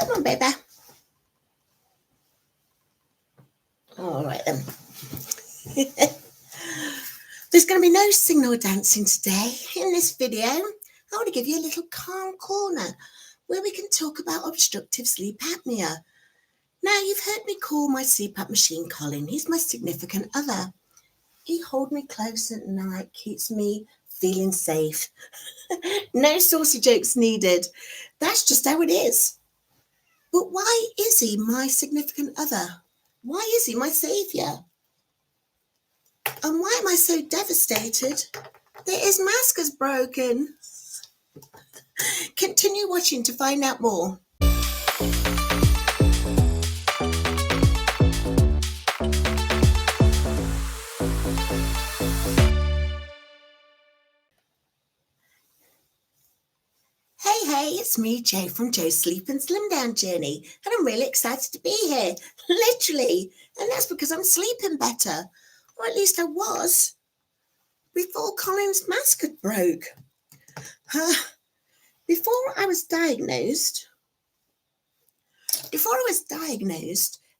Come on, baby. All right then. There's going to be no signal dancing today. In this video, I want to give you a little calm corner where we can talk about obstructive sleep apnea. Now, you've heard me call my CPAP machine Colin. He's my significant other. He holds me close at night, keeps me feeling safe. No saucy jokes needed. That's just how it is. But why is he my significant other? Why is he my saviour? And why am I so devastated that his mask is broken? Continue watching to find out more. Hey, it's me, Jo, from Jo's Sleep and Slim Down Journey, and I'm really excited to be here, literally, and that's because I'm sleeping better, or at least I was, before Colin's mask had broke. Before I was diagnosed,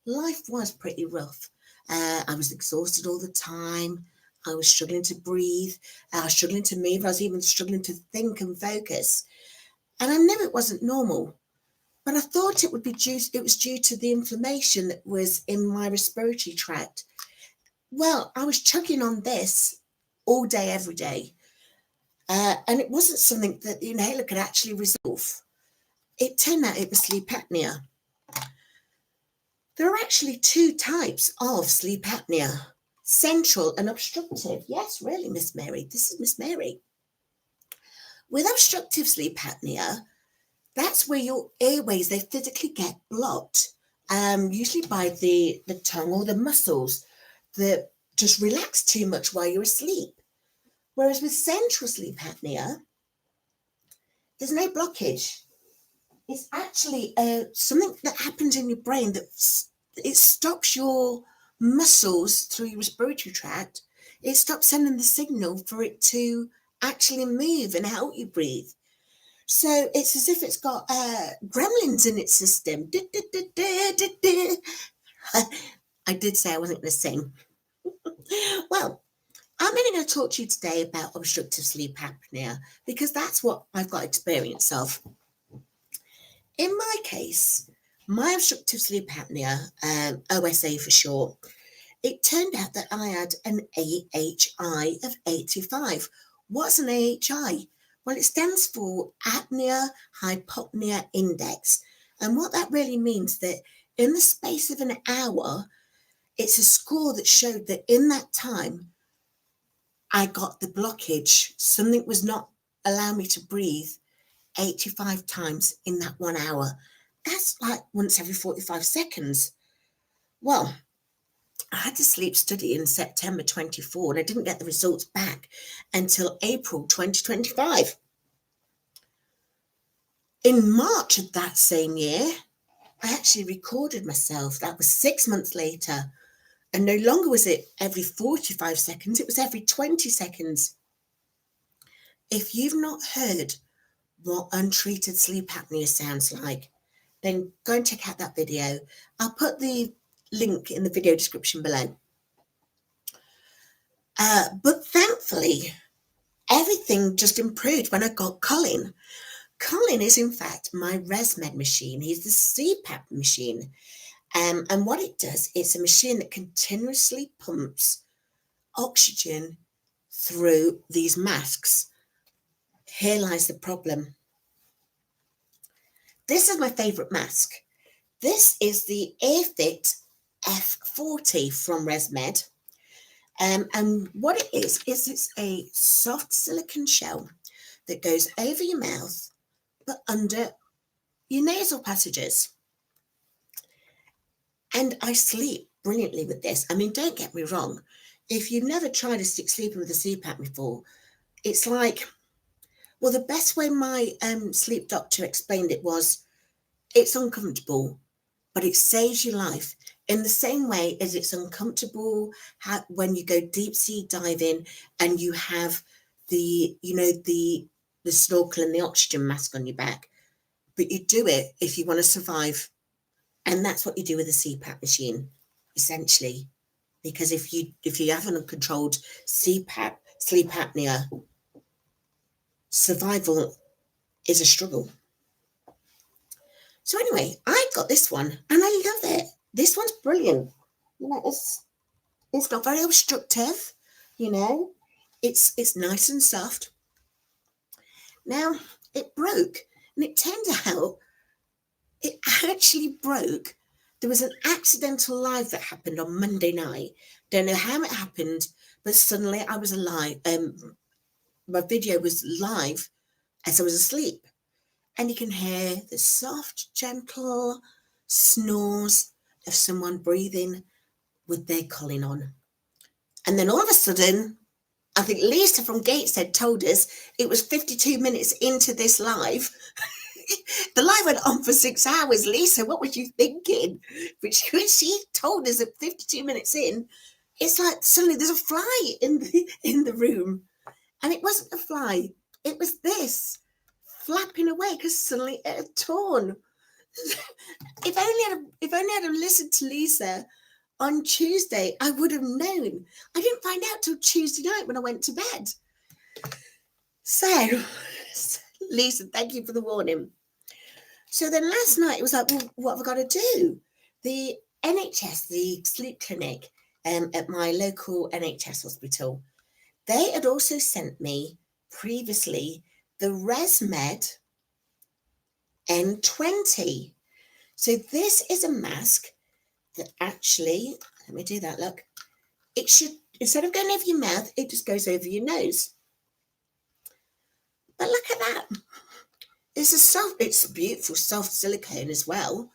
life was pretty rough. I was exhausted all the time. I was struggling to breathe. I was struggling to move. I was even struggling to think and focus. And I knew it wasn't normal, but I thought it was due to the inflammation that was in my respiratory tract. Well, I was chugging on this all day, every day. And it wasn't something that the inhaler could actually resolve. It turned out it was sleep apnea. There are actually two types of sleep apnea, central and obstructive. Yes, really, Miss Mary. This is Miss Mary. With obstructive sleep apnea, that's where your airways, they physically get blocked, usually by the tongue or the muscles that just relax too much while you're asleep. Whereas with central sleep apnea, there's no blockage. It's actually something that happens in your brain that it stops your muscles through your respiratory tract. It stops sending the signal for it to actually move and help you breathe. So it's as if it's got gremlins in its system. I did say I wasn't going to sing. Well, I'm only going to talk to you today about obstructive sleep apnea because that's what I've got experience of. In my case, my obstructive sleep apnea, OSA for short, it turned out that I had an AHI of 85. What's an AHI? Well, it stands for Apnea Hypopnea Index. And what that really means that in the space of an hour, it's a score that showed that in that time, I got the blockage. Something was not allowing me to breathe 85 times in that 1 hour. That's like once every 45 seconds. Well, I had to sleep study in September 24 and I didn't get the results back until April 2025. In March of that same year, I actually recorded myself. That was 6 months later. And no longer was it every 45 seconds, it was every 20 seconds. If you've not heard what untreated sleep apnea sounds like, then go and check out that video. I'll put the link in the video description below. But thankfully, everything just improved when I got Colin. Colin is, in fact, my ResMed machine. He's the CPAP machine. And what it does, it's a machine that continuously pumps oxygen through these masks. Here lies the problem. This is my favourite mask. This is the AirFit F40 from ResMed. And what it is it's a soft silicone shell that goes over your mouth, but under your nasal passages. And I sleep brilliantly with this. I mean, don't get me wrong. If you've never tried to stick sleeping with a CPAP before, it's like, well, the best way my sleep doctor explained it was, it's uncomfortable, but it saves your life. In the same way as it's uncomfortable when you go deep sea diving and you have the snorkel and the oxygen mask on your back. but you do it if you want to survive. And that's what you do with a CPAP machine, essentially. Because if you have an uncontrolled CPAP, sleep apnea, survival is a struggle. So anyway, I got this one and I love it. This one's brilliant. You know, it's not very obstructive, you know. It's nice and soft. Now, it broke, and it turned out it actually broke. There was an accidental live that happened on Monday night. Don't know how it happened, but suddenly I was alive. My video was live as I was asleep. And you can hear the soft, gentle snores of someone breathing with their Colin on. And then all of a sudden, I think Lisa from Gateshead told us it was 52 minutes into this live. The live went on for 6 hours. Lisa, what were you thinking? But she told us at 52 minutes in, it's like suddenly there's a fly in the room. And it wasn't a fly. It was this flapping away because suddenly it had torn. If only I'd have listened to Lisa on Tuesday, I would have known. I didn't find out till Tuesday night when I went to bed. So, Lisa, thank you for the warning. So then last night it was like, well, what have I got to do? The NHS, the sleep clinic at my local NHS hospital, they had also sent me previously the ResMed N20. So this is a mask that actually, let me do that, look. It should, instead of going over your mouth, it just goes over your nose. But look at that. It's beautiful soft silicone as well,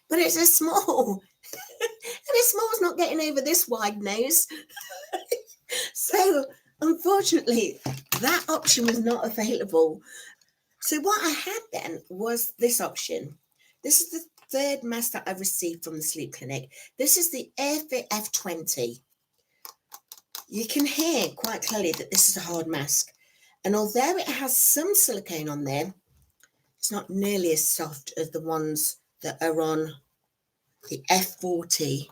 but it's a small. And a small's not getting over this wide nose. So unfortunately, that option was not available. So what I had then was this option. This is the third mask that I've received from the sleep clinic. This is the AirFit F20. You can hear quite clearly that this is a hard mask. And although it has some silicone on there, it's not nearly as soft as the ones that are on the F40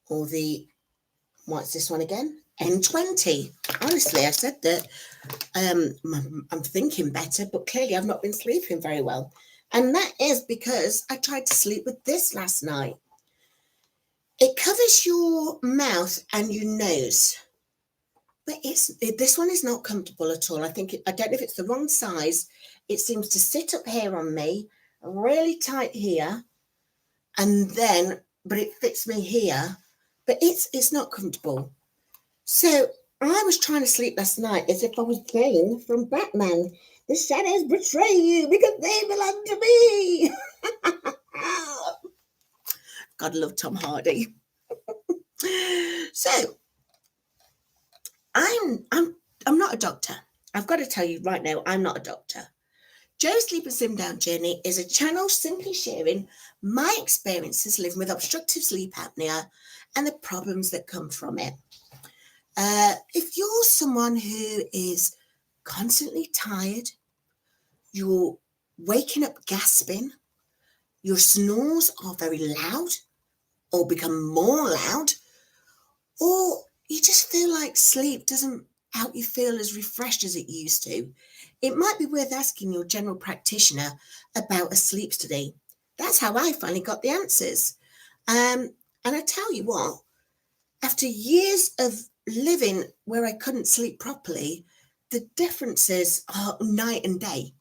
or the, what's this one again? N20. Honestly, I said that I'm thinking better, but clearly I've not been sleeping very well. And that is because I tried to sleep with this last night. It covers your mouth and your nose, but this one is not comfortable at all. I don't know if it's the wrong size. It seems to sit up here on me, really tight here, and then, but it fits me here, but it's not comfortable. So I was trying to sleep last night as if I was Bane from Batman. The shadows betray you because they belong to me. God, love Tom Hardy. So I'm not a doctor. I've got to tell you right now, I'm not a doctor. Joe's Sleep and Slim Down Journey is a channel simply sharing my experiences living with obstructive sleep apnea and the problems that come from it. If you're someone who is constantly tired, you're waking up gasping, your snores are very loud or become more loud, or you just feel like sleep doesn't help you feel as refreshed as it used to, it might be worth asking your general practitioner about a sleep study. That's how I finally got the answers. And I tell you what, after years of living where I couldn't sleep properly, the differences are night and day.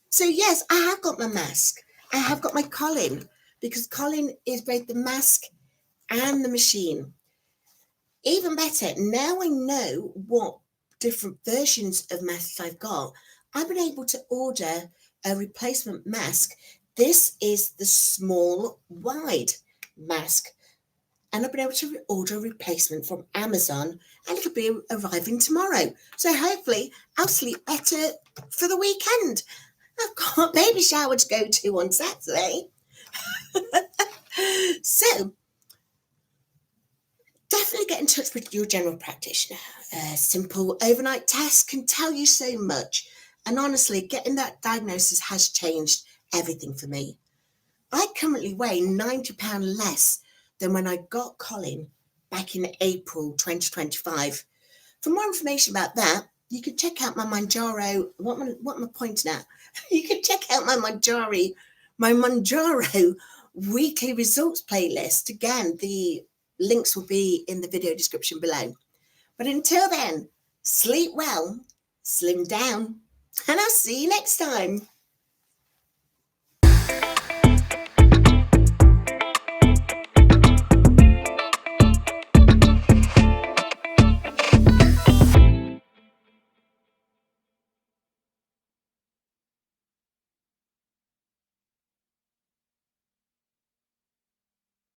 So yes, I have got my mask. I have got my Colin, because Colin is both the mask and the machine. Even better, now I know what different versions of masks I've got. I've been able to order a replacement mask. This is the small, wide mask. And I've been able to order a replacement from Amazon, and it'll be arriving tomorrow. So hopefully I'll sleep better for the weekend. I've got a baby shower to go to on Saturday. So definitely get in touch with your general practitioner. A simple overnight test can tell you so much. And honestly, getting that diagnosis has changed everything for me. I currently weigh 90 pounds less than when I got Colin back in April 2025. For more information about that, you can check out my Manjaro. What am I pointing at? You can check out my Manjaro weekly results playlist. Again, the links will be in the video description below. But until then, sleep well, slim down, and I'll see you next time.